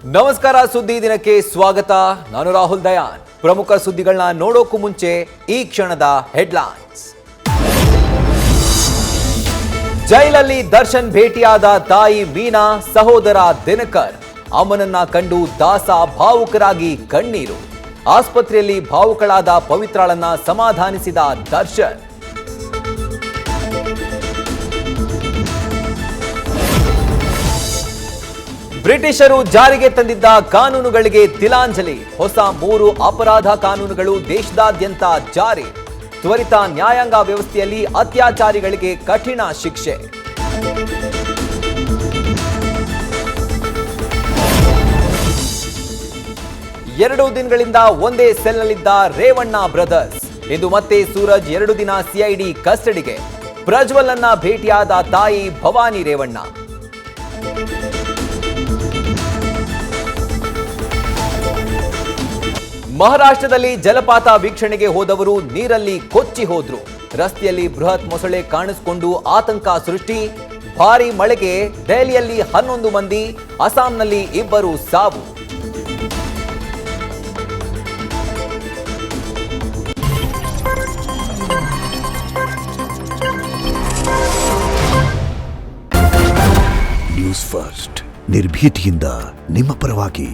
ನಮಸ್ಕಾರ, ಸುದ್ದಿ ದಿನಕ್ಕೆ ಸ್ವಾಗತ. ನಾನು ರಾಹುಲ್ ದಯಾನ್. ಪ್ರಮುಖ ಸುದ್ದಿಗಳನ್ನ ನೋಡೋಕ್ಕೂ ಮುಂಚೆ ಈ ಕ್ಷಣದ ಹೆಡ್ಲೈನ್ಸ್. ಜೈಲಲ್ಲಿ ದರ್ಶನ್ ಭೇಟಿಯಾದ ತಾಯಿ ಮೀನಾ, ಸಹೋದರ ದಿನಕರ್. ಅಮ್ಮನನ್ನ ಕಂಡು ದಾಸ ಭಾವುಕರಾಗಿ ಕಣ್ಣೀರು. ಆಸ್ಪತ್ರೆಯಲ್ಲಿ ಭಾವುಕಳಾದ ಪವಿತ್ರಾಳನ್ನ ಸಮಾಧಾನಿಸಿದ ದರ್ಶನ್. ಬ್ರಿಟಿಷರು ಜಾರಿಗೆ ತಂದಿದ್ದ ಕಾನೂನುಗಳಿಗೆ ತಿಲಾಂಜಲಿ. ಹೊಸ 3 ಅಪರಾಧ ಕಾನೂನುಗಳು ದೇಶದಾದ್ಯಂತ ಜಾರಿ. ತ್ವರಿತ ನ್ಯಾಯಾಂಗ ವ್ಯವಸ್ಥೆಯಲ್ಲಿ ಅತ್ಯಾಚಾರಿಗಳಿಗೆ ಕಠಿಣ ಶಿಕ್ಷೆ. ಎರಡು ದಿನಗಳಿಂದ ಒಂದೇ ಸೆಲ್ನಲ್ಲಿದ್ದ ರೇವಣ್ಣ ಬ್ರದರ್ಸ್. ಇಂದು ಮತ್ತೆ ಸೂರಜ್ 2 ದಿನ ಸಿಐಡಿ ಕಸ್ಟಡಿಗೆ. ಪ್ರಜ್ವಲ್ ಅನ್ನ ಭೇಟಿಯಾದ ತಾಯಿ ಭವಾನಿ ರೇವಣ್ಣ. ಮಹಾರಾಷ್ಟ್ರದಲ್ಲಿ ಜಲಪಾತ ವೀಕ್ಷಣೆಗೆ ಹೋದವರು ನೀರಲ್ಲಿ ಕೊಚ್ಚಿ ಹೋದ್ರು. ರಸ್ತೆಯಲ್ಲಿ ಬೃಹತ್ ಮೊಸಳೆ ಕಾಣಿಸಿಕೊಂಡು ಆತಂಕ ಸೃಷ್ಟಿ. ಭಾರೀ ಮಳೆಗೆ ದೆಹಲಿಯಲ್ಲಿ 11 ಮಂದಿ, ಅಸ್ಸಾಂನಲ್ಲಿ 2 ಸಾವು. ನ್ಯೂಸ್ ಫಸ್ಟ್, ನಿರ್ಭೀತಿಯಿಂದ ನಿಮ್ಮ ಪರವಾಗಿ.